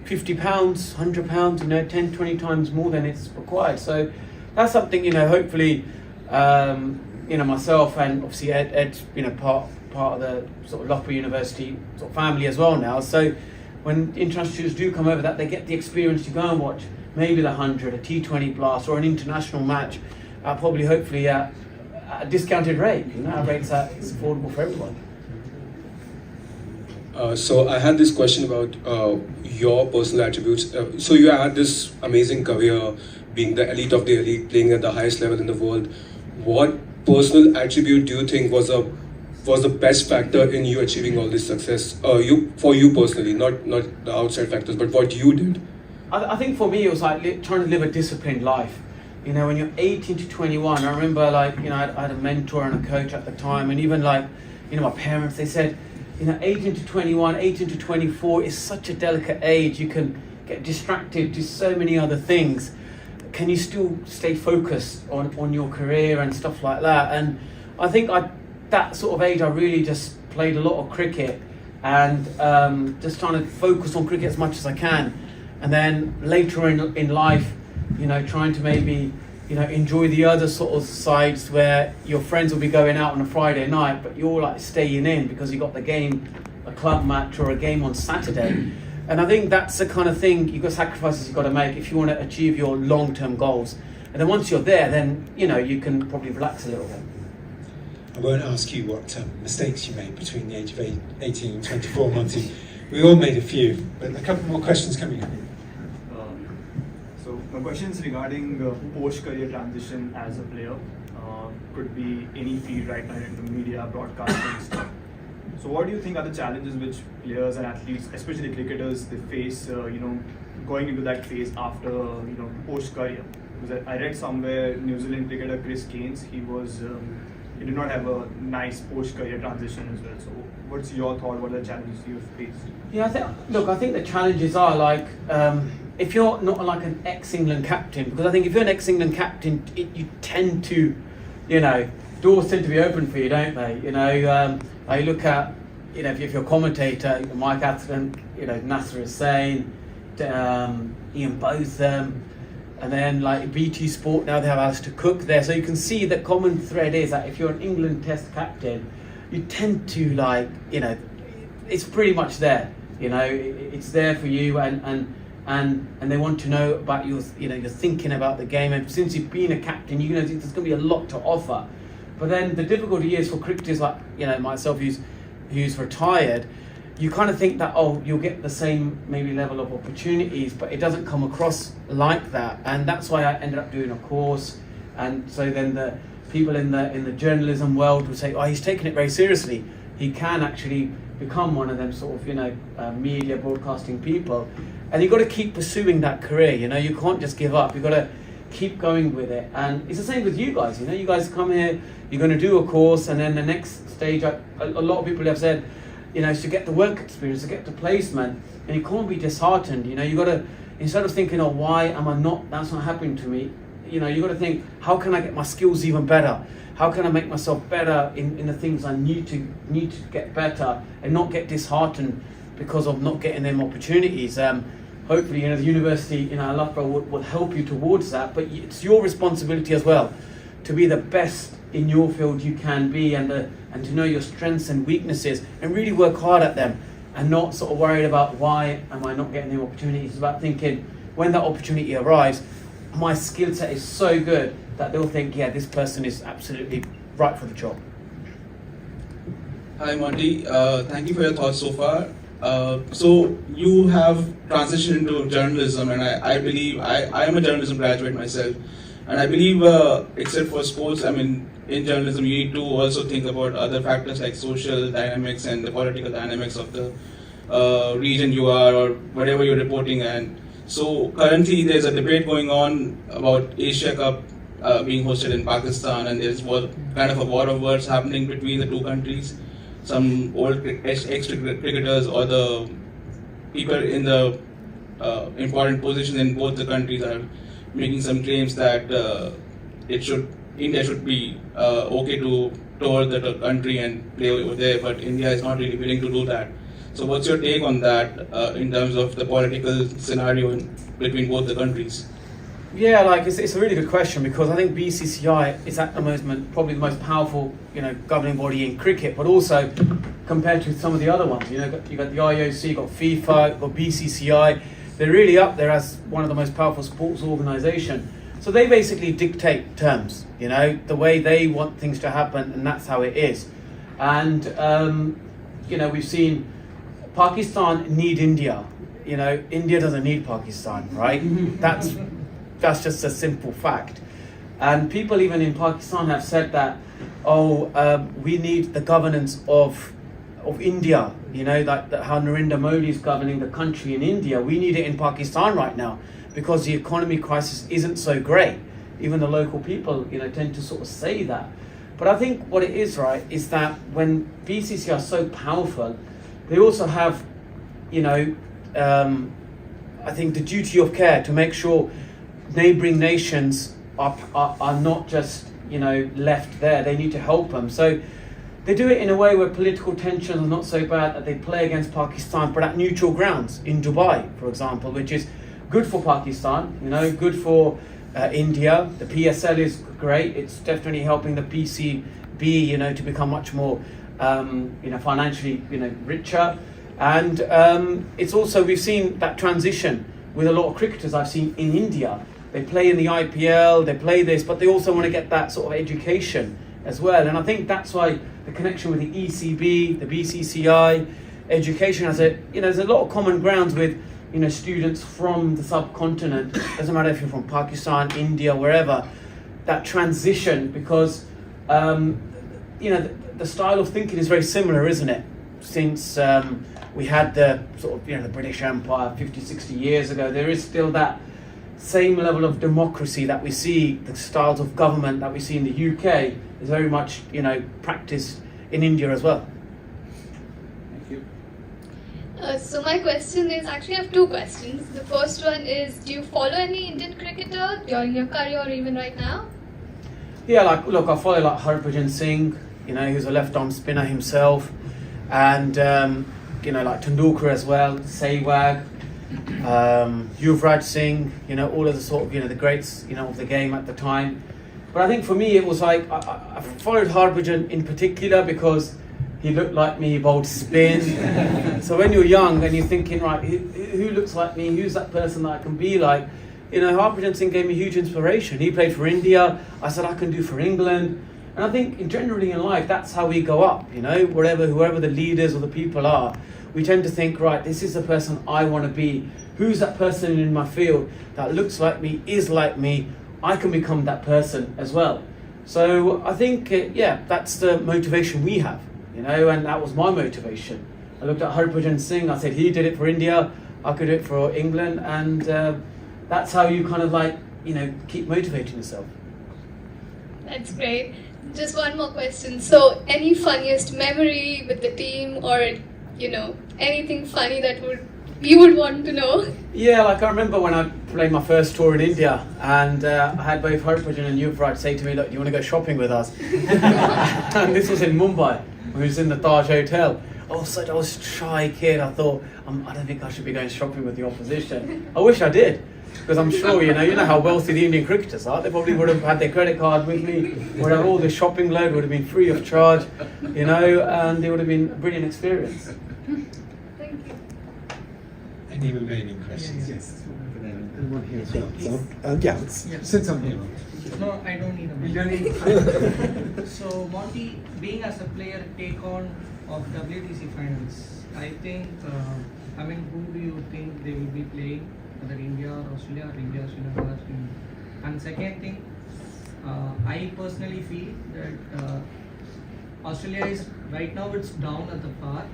£50, £100, 10, 20 times more than it's required. So that's something, hopefully, myself and obviously Ed's, part of the sort of Loughborough University sort of family as well now. So when international students do come over, that they get the experience to go and watch maybe the 100, a T20 Blast, or an international match, probably hopefully at a discounted rate. Our rates are affordable for everyone. So I had this question about your personal attributes. So you had this amazing career, being the elite of the elite, playing at the highest level in the world. What personal attribute do you think was the best factor in you achieving all this success? For you personally, not the outside factors, but what you did. I think for me it was like trying to live a disciplined life. You know, when you're 18 to 21, I remember like, you know, I had a mentor and a coach at the time, and even like, you know, my parents, they said, you know, 18 to 21, 18 to 24 is such a delicate age. You can get distracted to so many other things. Can you still stay focused on your career and stuff like that? And I think that sort of age, I really just played a lot of cricket and just trying to focus on cricket as much as I can. And then later in life, you know, trying to maybe, you know, enjoy the other sort of sides where your friends will be going out on a Friday night, but you're like staying in because you got the game, a club match or a game on Saturday. And I think that's the kind of thing, you've got sacrifices you've got to make if you want to achieve your long-term goals. And then once you're there, then, you know, you can probably relax a little bit. I won't ask you what mistakes you made between the age of 18 and 24, Monty. We all made a few, but a couple more questions coming up. So my question is regarding post-career transition as a player. Could be any field right now in the media, broadcasting stuff. So what do you think are the challenges which players and athletes, especially cricketers, they face, you know, going into that phase after, you know, post-career? Because I read somewhere New Zealand cricketer Chris Gaines, he did not have a nice post-career transition as well. So what's your thought? What are the challenges you've faced? Yeah, I think the challenges are like, if you're not like an ex-England captain, because I think if you're an ex-England captain, you tend to, you know, doors tend to be open for you, don't they? You know, I look at, you know, if you're a commentator, Mike Atherton, you know, Nasser Hussain, Ian Botham, and then like BT Sport, now they have Alistair Cook there. So you can see the common thread is that if you're an England Test captain, you tend to like, you know, it's pretty much there. You know, it's there for you, and they want to know about your, you know, you're thinking about the game. And since you've been a captain, you know, there's going to be a lot to offer. But then the difficulty is for cricketers like, you know, myself who's retired, you kind of think that, oh, you'll get the same maybe level of opportunities, but it doesn't come across like that. And that's why I ended up doing a course. And so then the people in the journalism world would say, oh, he's taking it very seriously. He can actually become one of them sort of, you know, media broadcasting people. And you've got to keep pursuing that career, you know, you can't just give up. You've got to keep going with it. And it's the same with you guys, you know, you guys come here, you're going to do a course, and then the next stage, a lot of people have said, you know, is to get the work experience, to get the placement, and you can't be disheartened, you know, you got to, instead of thinking, oh, why am I not, that's not happening to me, you know, you got to think, how can I get my skills even better? How can I make myself better in the things I need to get better, and not get disheartened because of not getting them opportunities? Hopefully, you know, the university, you know, Loughborough will help you towards that, but it's your responsibility as well to be the best in your field you can be, and to know your strengths and weaknesses and really work hard at them, and not sort of worried about why am I not getting the opportunities. It's about thinking when that opportunity arrives, my skill set is so good that they'll think, yeah, this person is absolutely right for the job. Hi Monty, thank you for your thoughts so far. So you have transitioned into journalism, and I believe I am a journalism graduate myself, and I believe except for sports, I mean, in journalism you need to also think about other factors like social dynamics and the political dynamics of the region you are or whatever you're reporting. And so currently there's a debate going on about Asia Cup being hosted in Pakistan, and there's kind of a war of words happening between the two countries. Some old ex-cricketers or the people in the important positions in both the countries are making some claims that India should be okay to tour the country and play over there, but India is not really willing to do that. So what's your take on that in terms of the political scenario between both the countries? Yeah, like it's a really good question, because I think BCCI is at the moment probably the most powerful, you know, governing body in cricket, but also compared to some of the other ones, you know, you got the IOC, you got FIFA, you got BCCI, they're really up there as one of the most powerful sports organisation. So they basically dictate terms, you know, the way they want things to happen, and that's how it is. And you know, we've seen Pakistan need India. You know, India doesn't need Pakistan, right? That's just a simple fact. And people even in Pakistan have said that, we need the governance of India. You know, like how Narendra Modi is governing the country in India. We need it in Pakistan right now because the economy crisis isn't so great. Even the local people, you know, tend to sort of say that. But I think what it is, right, is that when BCC are so powerful, they also have, you know, I think the duty of care to make sure neighbouring nations are not just, you know, left there. They need to help them. So they do it in a way where political tensions are not so bad that they play against Pakistan, but at neutral grounds in Dubai, for example, which is good for Pakistan, you know, good for India. The PSL is great. It's definitely helping the PCB, you know, to become much more, you know, financially, you know, richer. And it's also, we've seen that transition with a lot of cricketers I've seen in India. They play in the IPL, they play this, but they also want to get that sort of education as well. And I think that's why the connection with the ECB, the BCCI, education has a, you know, there's a lot of common grounds with, you know, students from the subcontinent. Doesn't matter if you're from Pakistan, India, wherever. That transition, because you know, the style of thinking is very similar, isn't it? Since we had the sort of, you know, the British Empire 50, 60 years ago, there is still that same level of democracy that we see, the styles of government that we see in the UK is very much, you know, practiced in India as well. Thank you. So my question is, actually I have two questions. The first one is, do you follow any Indian cricketer during your career or even right now? Yeah, like, look, I follow like Harbhajan Singh, you know, who's a left-arm spinner himself, and you know, like Tendulkar as well, Sehwag, Yuvraj Singh, you know, all of the sort of, you know, the greats, you know, of the game at the time. But I think for me it was like, I followed Harbhajan in particular because he looked like me, he bowled spin. So when you're young and you're thinking, right, who looks like me, who's that person that I can be like? You know, Harbhajan Singh gave me huge inspiration. He played for India, I said I can do for England. And I think generally in life, that's how we go up, you know, whoever the leaders or the people are, we tend to think, right, this is the person I want to be. Who's that person in my field that looks like me, is like me? I can become that person as well. So I think, yeah, that's the motivation we have, you know, and that was my motivation. I looked at Harbhajan Singh, I said, he did it for India, I could do it for England, and that's how you kind of like, you know, keep motivating yourself. That's great. Just one more question. So, any funniest memory with the team, or, you know, anything funny that you would want to know? Yeah, like I remember when I played my first tour in India, and I had both Harbhajan and Yuvraj say to me, look, do you want to go shopping with us? And this was in Mumbai. We was in the Taj Hotel. I was a shy kid. I thought, I don't think I should be going shopping with the opposition. I wish I did. Because I'm sure, you know how wealthy the Indian cricketers are. They probably would have had their credit card with me, would have all the shopping load, would have been free of charge, you know, and it would have been a brilliant experience. Thank you. Any remaining questions? Yes. Anyone here as well? Yeah. Since I'm here. No, I don't need a mic. You don't need. So, Monty, being as a player, take on of WTC finals, I think, I mean, who do you think they will be playing? Whether India or Australia, or India, Sri Lanka, or India. And second thing, I personally feel that Australia is, right now it's down at the par,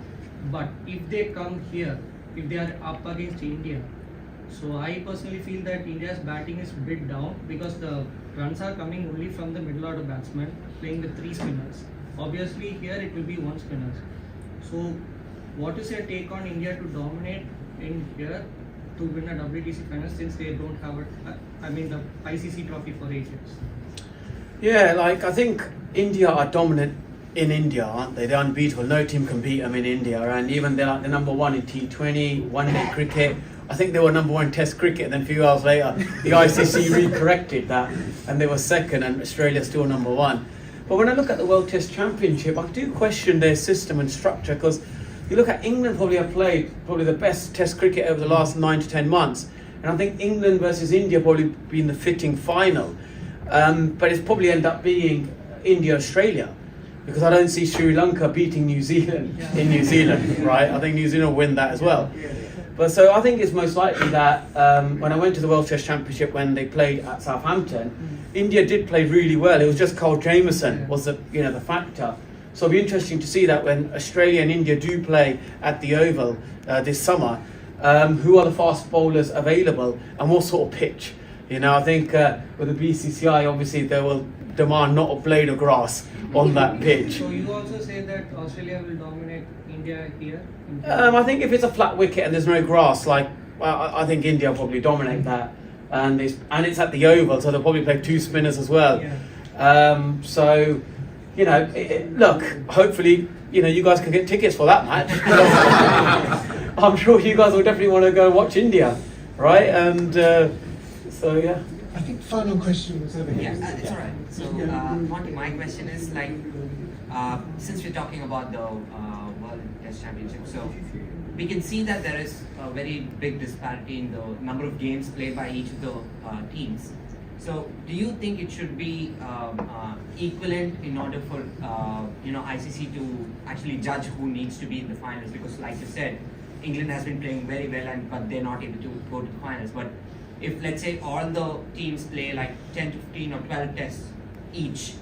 but if they come here, if they are up against India, so I personally feel that India's batting is a bit down because the runs are coming only from the middle order batsmen playing with 3 spinners. Obviously here it will be 1 spinner. So what is your take on India to dominate in here to win a WTC final, since they don't have the ICC trophy for ages? Yeah, like I think India are dominant in India, aren't they? They're unbeatable. No team can beat them in India, and even they're like the number 1 in T20, one-day cricket. I think they were number 1 Test cricket, and then a few hours later, the ICC re-corrected that, and they were second, and Australia's still number 1. But when I look at the World Test Championship, I do question their system and structure, because you look at England, probably have played the best Test cricket over the last 9 to 10 months. And I think England versus India probably been the fitting final. But it's probably end up being India-Australia. because I don't see Sri Lanka beating New Zealand in New Zealand, right? I think New Zealand will win that as well. But so I think it's most likely that when I went to the World Test Championship when they played at Southampton, India did play really well. It was just Cole Jameson was the factor. So it'll be interesting to see that when Australia and India do play at the Oval this summer, who are the fast bowlers available and what sort of pitch. I think with the BCCI, obviously they will demand not a blade of grass on that pitch. So you also say that Australia will dominate India here? I think if it's a flat wicket and there's no grass, I think India will probably dominate that. And it's at the Oval, so they'll probably play 2 spinners as well. So, look, hopefully, you guys can get tickets for that match. I'm sure you guys will definitely want to go watch India, right? And so, yeah. I think final question was over here. Yeah, it's alright. So, Monty, my question is since we're talking about the World Test Championship, so we can see that there is a very big disparity in the number of games played by each of the teams. So, do you think it should be equivalent in order for ICC to actually judge who needs to be in the finals? Because, like you said, England has been playing very well, but they're not able to go to the finals. But if, let's say, all the teams play like 10 to 15 or 12 tests each,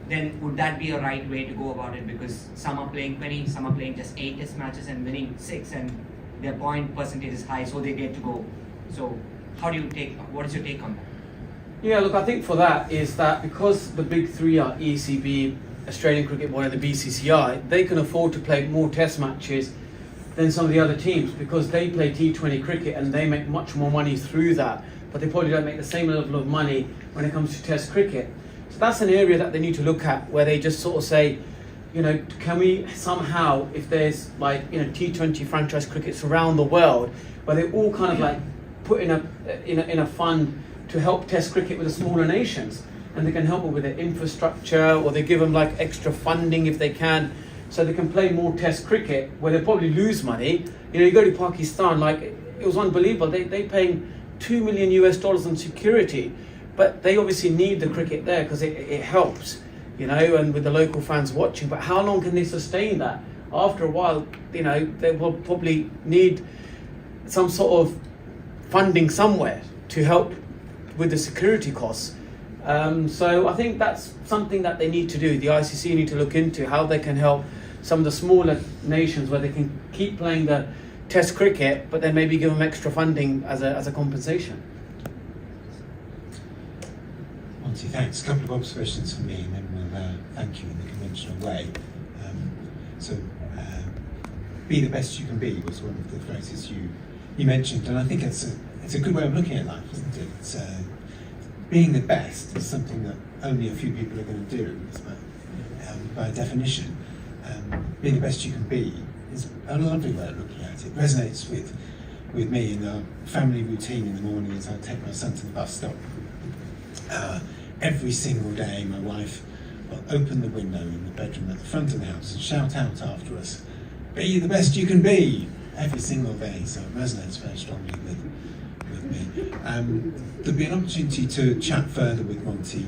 then would that be a right way to go about it? Because some are playing 20, some are playing just 8 test matches and winning 6, and their point percentage is high, so they get to go. So, what is your take on that? Yeah, look, I think for that is that because the big three are ECB, Australian Cricket Board and the BCCI, they can afford to play more test matches than some of the other teams because they play T20 cricket and they make much more money through that, but they probably don't make the same level of money when it comes to test cricket. So that's an area that they need to look at, where they just sort of say, can we somehow, if there's T20 franchise crickets around the world, where they all kind of put in a fund to help test cricket with the smaller nations, and they can help them with their infrastructure, or they give them extra funding if they can, so they can play more test cricket where they probably lose money. You go to Pakistan, it was unbelievable. They paying $2 million in security, but they obviously need the cricket there because it helps, and with the local fans watching. But how long can they sustain that? After a while, they will probably need some sort of funding somewhere to help with the security costs. So I think that's something that they need to do. The ICC need to look into how they can help some of the smaller nations where they can keep playing the test cricket, but then maybe give them extra funding as a compensation. Monty, thanks. A couple of observations from me, and then we'll thank you in the conventional way. Be the best you can be was one of the phrases you mentioned, and I think it's a good way of looking at life, isn't it? It's, being the best is something that only a few people are going to do, by definition. Being the best you can be is a lovely way of looking at it. It resonates with me in the family routine in the morning as I take my son to the bus stop. Every single day my wife will open the window in the bedroom at the front of the house and shout out after us, "Be the best you can be," every single day, so it resonates very strongly with me. There'll be an opportunity to chat further with Monty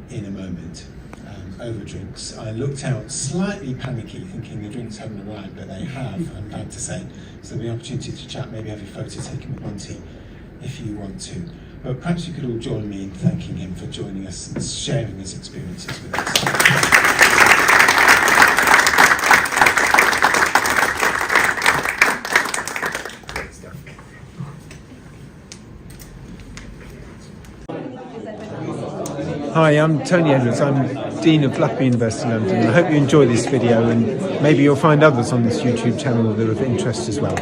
in a moment over drinks. I looked out slightly panicky thinking the drinks haven't arrived, but they have, I'm glad to say. So there'll be an opportunity to chat, maybe have a photo taken with Monty if you want to. But perhaps you could all join me in thanking him for joining us and sharing his experiences with us. Hi, I'm Tony Edwards. I'm Dean of Loughborough University London. I hope you enjoy this video, and maybe you'll find others on this YouTube channel that are of interest as well.